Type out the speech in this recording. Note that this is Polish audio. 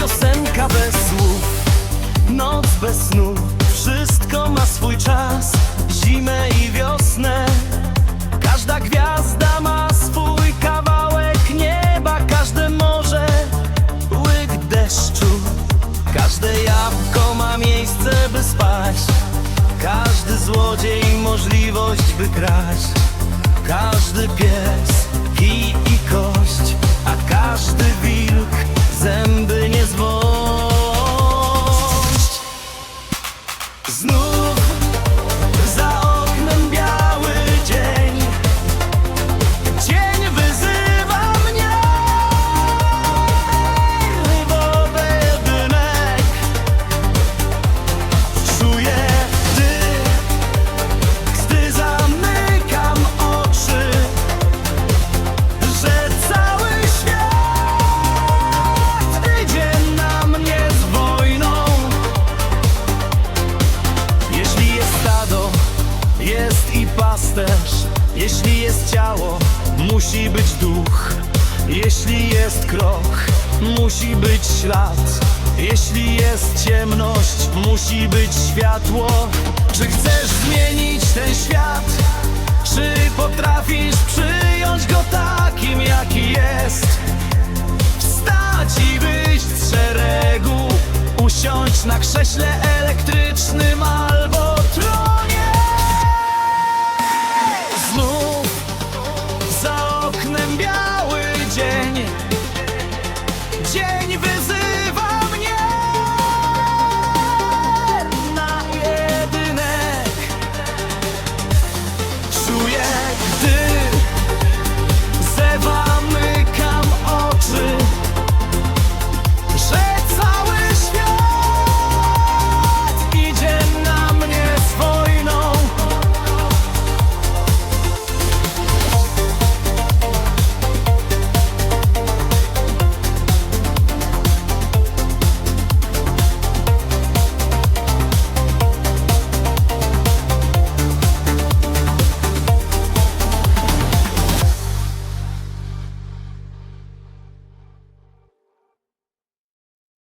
piosenka bez słów, noc bez snu. Wszystko ma swój czas, zimę i wiosnę. Każda gwiazda ma swój kawałek nieba, każde morze łyk deszczu, każde jabłko ma miejsce by spać, każdy złodziej możliwość by kraść, każdy pies kij i kość, a każdy wilk zęby nie zwość. Znów za oknem biały dzień, dzień wyzywa mnie, rybowy jedynek. Czuję dych, gdy zamykam oczy, że cały świat idzie na mnie z wojną. Jeśli jest stado, jest i pasterz. Jeśli jest ciało, musi być duch. Jeśli jest krok, musi być ślad. Jeśli jest ciemność, musi być światło. Czy chcesz zmienić ten świat? Czy potrafisz przyjąć go takim, jaki jest? Wstać i wyjść z szeregu, usiąść na krześle elektrycznym albo tronie. Znów za oknem biały dzień, dzień wyzywa mnie na jedynek. Czuję, gdy zamykam oczy, że